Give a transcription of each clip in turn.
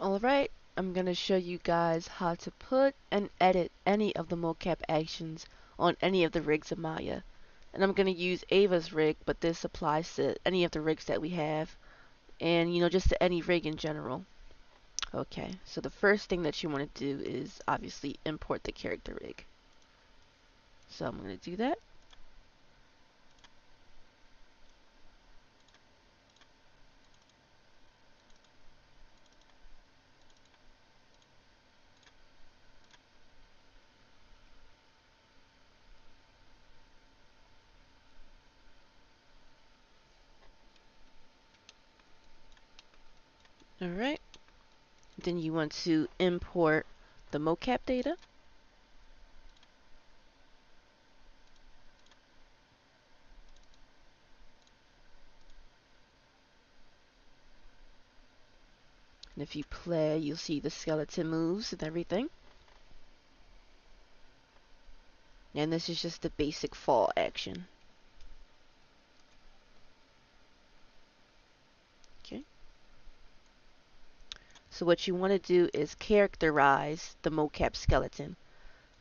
Alright, I'm going to show you guys how to put and edit any of the mocap actions on any of the rigs of Maya. And I'm going to use Ava's rig, but this applies to any of the rigs that we have, and just to any rig in general. Okay, so the first thing that you want to do is obviously import the character rig. So I'm going to do that. Alright, then you want to import the mocap data. And if you play, you'll see the skeleton moves and everything. And this is just the basic fall action. Okay. So what you want to do is characterize the mocap skeleton.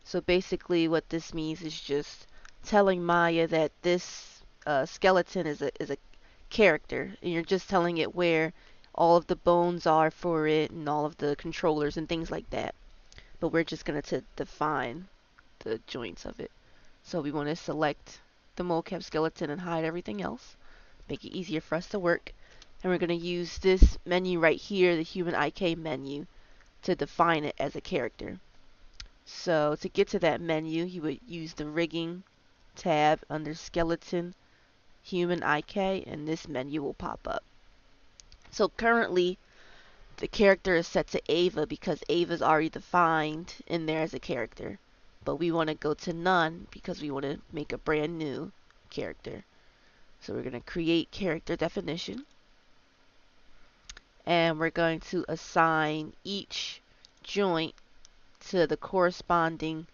So basically what this means is just telling Maya that this skeleton is a character, and you're just telling it where all of the bones are for it and all of the controllers and things like that. But we're just going to define the joints of it. So we want to select the mocap skeleton and hide everything else. Make it easier for us to work. And we're going to use this menu right here, the human IK menu, to define it as a character. So to get to that menu, you would use the rigging tab under skeleton, human IK, and this menu will pop up. So currently the character is set to Ava because Ava is already defined in there as a character. But we want to go to none because we want to make a brand new character. So we're going to create character definition. And we're going to assign each joint to the corresponding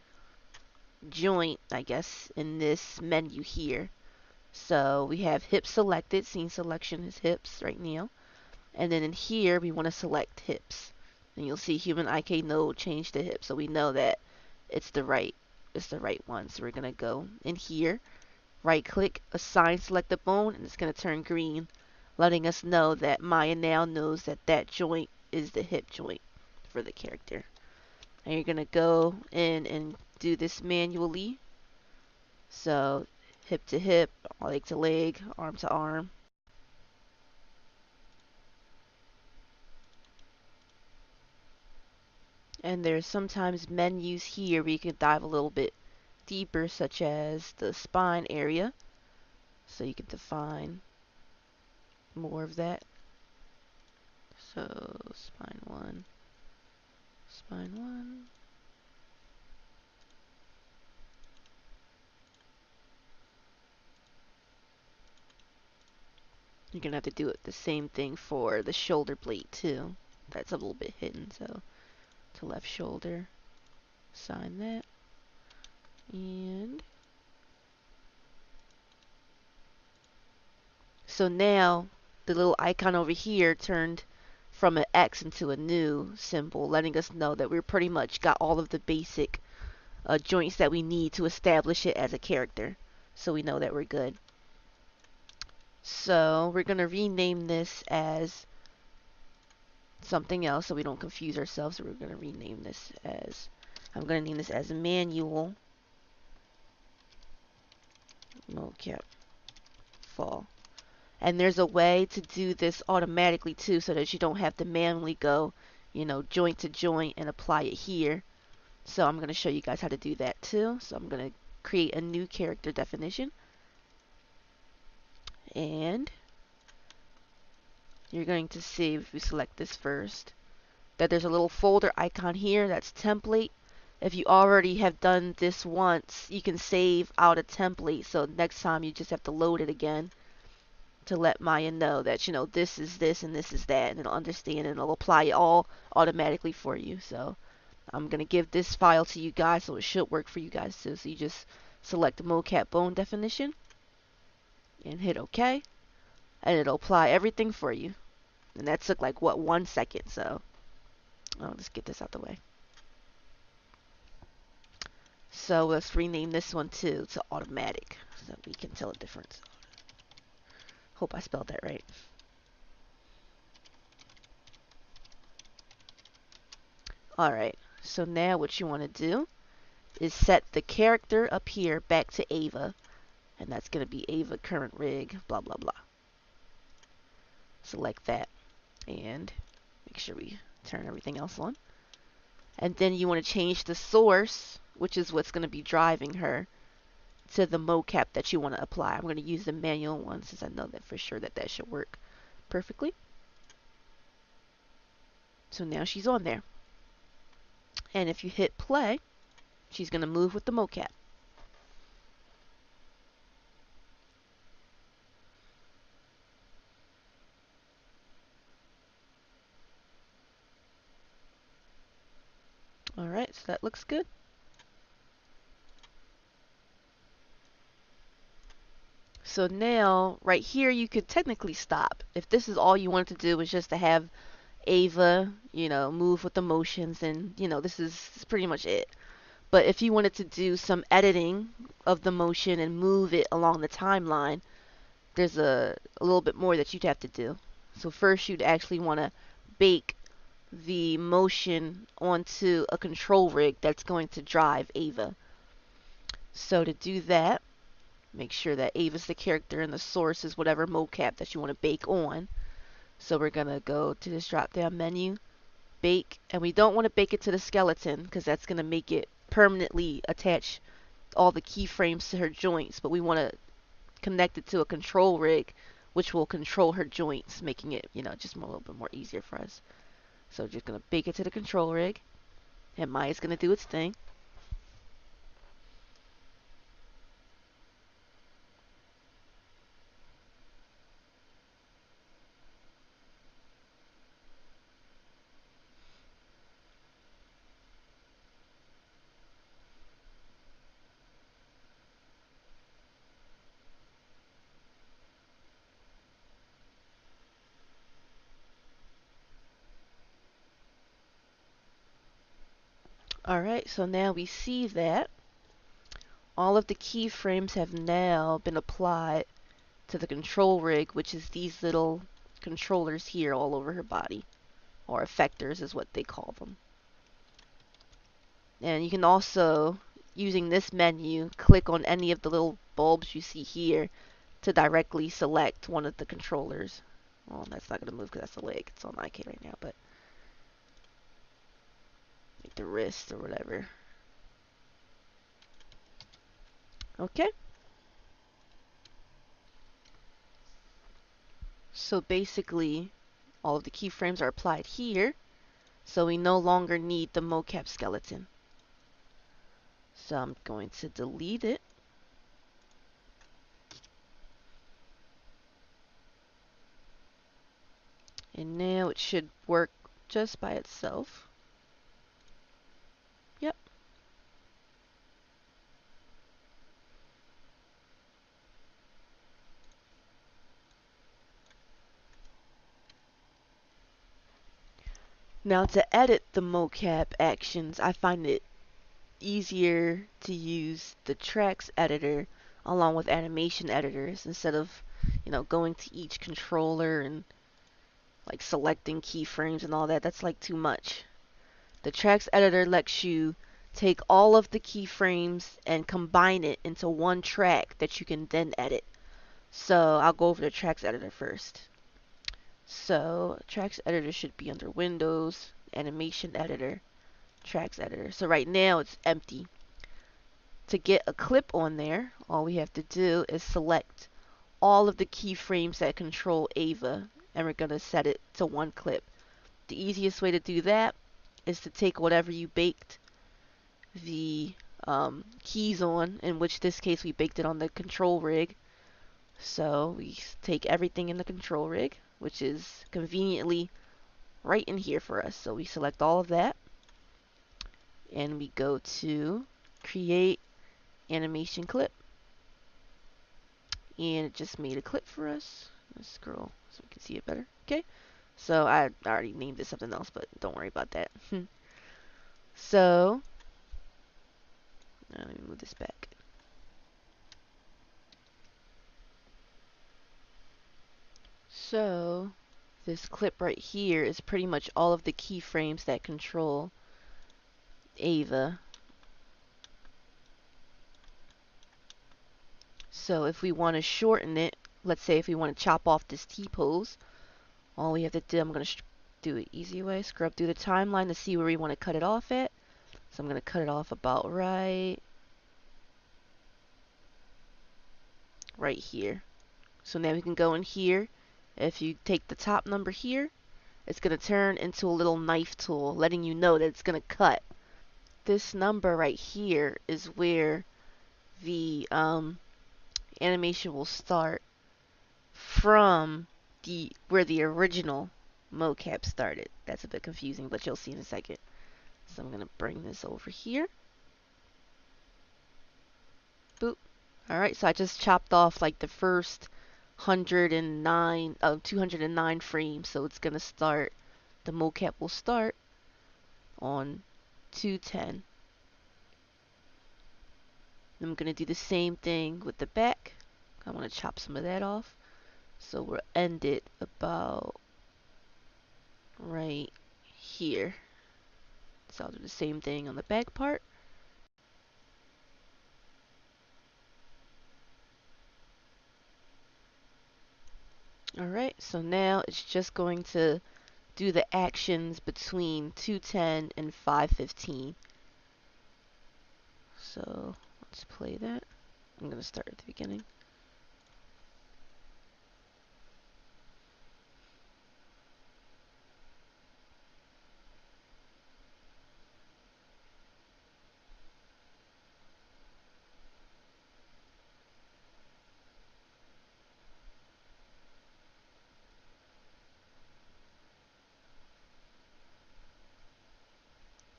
joint, I guess, in this menu here. So we have hips selected. Scene selection is hips right now. And then in here, we want to select hips. And you'll see human IK node change to hips. So we know that it's the right one. So we're going to go in here, right click, assign selected bone, and it's going to turn green, letting us know that Maya now knows that that joint is the hip joint for the character. And you're going to go in and do this manually. So hip to hip, leg to leg, arm to arm. And there's sometimes menus here where you can dive a little bit deeper, such as the spine area. So you can define more of that. So spine 1, spine 1. You're going to have to do it the same thing for the shoulder blade too. That's a little bit hidden, so to left shoulder, assign that. And so now the little icon over here turned from an X into a new symbol, letting us know that we're pretty much got all of the basic joints that we need to establish it as a character. So we know that we're good. So we're going to rename this as something else so we don't confuse ourselves. So we're going to rename this as, I'm going to name this as manual mocap fall. And there's a way to do this automatically too, so that you don't have to manually go, joint to joint and apply it here. So I'm going to show you guys how to do that too. So I'm going to create a new character definition. And you're going to see, if we select this first, that there's a little folder icon here that's template. If you already have done this once, you can save out a template. So next time you just have to load it again to let Maya know that, this is this and this is that, and it'll understand and it'll apply it all automatically for you. So I'm going to give this file to you guys, so it should work for you guys too. So you just select the mocap bone definition and hit OK, and it'll apply everything for you. And that took like, what, 1 second, so let's get this out the way. So let's rename this one too to automatic so that we can tell the difference. Hope I spelled that right. Alright, so now what you want to do is set the character up here back to Ava, and that's going to be Ava current rig, blah blah blah. Select that and make sure we turn everything else on. And then you want to change the source, which is what's going to be driving her, to the mocap that you want to apply. I'm going to use the manual one since I know that for sure that should work perfectly. So now she's on there. And if you hit play, she's going to move with the mocap. Alright, so that looks good. So now, right here, you could technically stop. If this is all you wanted to do was just to have Ava, move with the motions, and, this is pretty much it. But if you wanted to do some editing of the motion and move it along the timeline, there's a little bit more that you'd have to do. So first you'd actually want to bake the motion onto a control rig that's going to drive Ava. So to do that, make sure that Ava's the character and the source is whatever mocap that you want to bake on. So we're going to go to this drop down menu, bake, and we don't want to bake it to the skeleton because that's going to make it permanently attach all the keyframes to her joints, but we want to connect it to a control rig which will control her joints, making it, just a little bit more easier for us. So just going to bake it to the control rig, and Maya's going to do its thing. Alright, so now we see that all of the keyframes have now been applied to the control rig, which is these little controllers here all over her body, or effectors is what they call them. And you can also, using this menu, click on any of the little bulbs you see here to directly select one of the controllers. Well, that's not going to move because that's the leg. It's on IK right now, but like the wrist or whatever. Okay. So basically, all of the keyframes are applied here, so we no longer need the mocap skeleton. So I'm going to delete it. And now it should work just by itself. Yep. Now to edit the mocap actions, I find it easier to use the tracks editor along with animation editors instead of, going to each controller and like selecting keyframes and all that. That's like too much. The tracks editor lets you take all of the keyframes and combine it into one track that you can then edit. So I'll go over the tracks editor first. So tracks editor should be under Windows, animation editor, tracks editor. So right now it's empty. To get a clip on there, all we have to do is select all of the keyframes that control Ava, and we're going to set it to one clip. The easiest way to do that is to take whatever you baked the keys on, in which this case we baked it on the control rig. So we take everything in the control rig, which is conveniently right in here for us. So we select all of that, and we go to create animation clip, and it just made a clip for us. Let's scroll so we can see it better. Okay, So I already named it something else, but don't worry about that. So let me move this back. So this clip right here is pretty much all of the keyframes that control Ava. So if we want to shorten it, let's say if we want to chop off this T-pose, all we have to do, I'm going to do it easy way, scrub through the timeline to see where we want to cut it off at. So I'm going to cut it off about right here. So now we can go in here. If you take the top number here, it's going to turn into a little knife tool, letting you know that it's going to cut. This number right here is where the animation will start from where the original mocap started. That's a bit confusing, but you'll see in a second. So I'm going to bring this over here. Boop. Alright, so I just chopped off like the first 209 frames. So it's going to start, the mocap will start on 210. I'm going to do the same thing with the back. I want to chop some of that off. So we'll end it about right here. So I'll do the same thing on the back part. Alright, so now it's just going to do the actions between 210 and 515. So let's play that. I'm going to start at the beginning.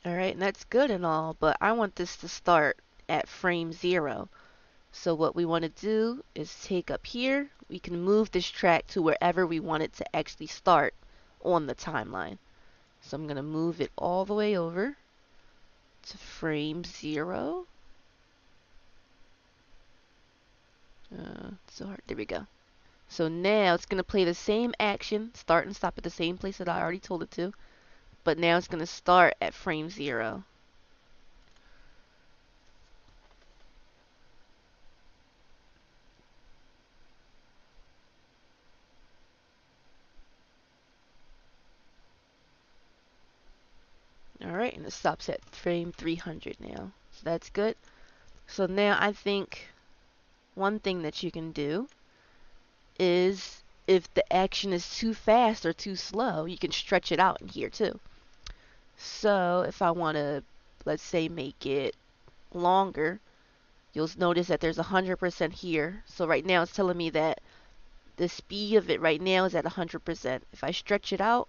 Alright, and that's good and all, but I want this to start at frame 0. So what we want to do is take up here, we can move this track to wherever we want it to actually start on the timeline. So I'm going to move it all the way over to frame 0. So hard. There we go. So now it's going to play the same action, start and stop at the same place that I already told it to, but now it's going to start at frame 0. Alright, and it stops at frame 300 now. So that's good. So now I think one thing that you can do is if the action is too fast or too slow, you can stretch it out in here too. So if I want to, let's say, make it longer, you'll notice that there's 100% here. So right now it's telling me that the speed of it right now is at 100%. If I stretch it out,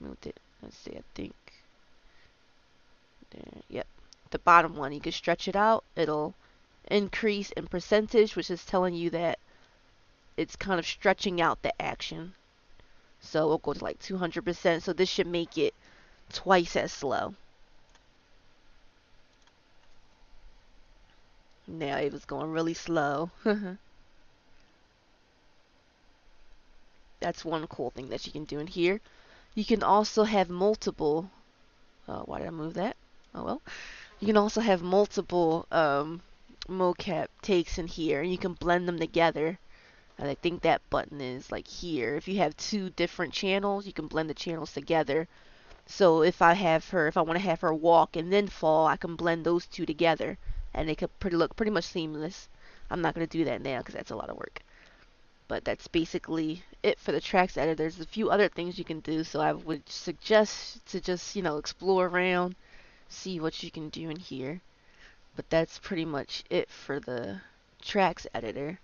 moved it. Let's see, I think there, yep, the bottom one, you can stretch it out. It'll increase in percentage, which is telling you that it's kind of stretching out the action. So we'll go to like 200%. So this should make it twice as slow. Now it was going really slow. That's one cool thing that you can do in here. You can also have multiple. Why did I move that? Oh well. You can also have multiple mocap takes in here, and you can blend them together. And I think that button is like here. If you have two different channels, you can blend the channels together. So if I want to have her walk and then fall, I can blend those two together, and they could look pretty much seamless. I'm not going to do that now because that's a lot of work. But that's basically it for the tracks editor. There's a few other things you can do, so I would suggest to just, explore around, see what you can do in here. But that's pretty much it for the tracks editor.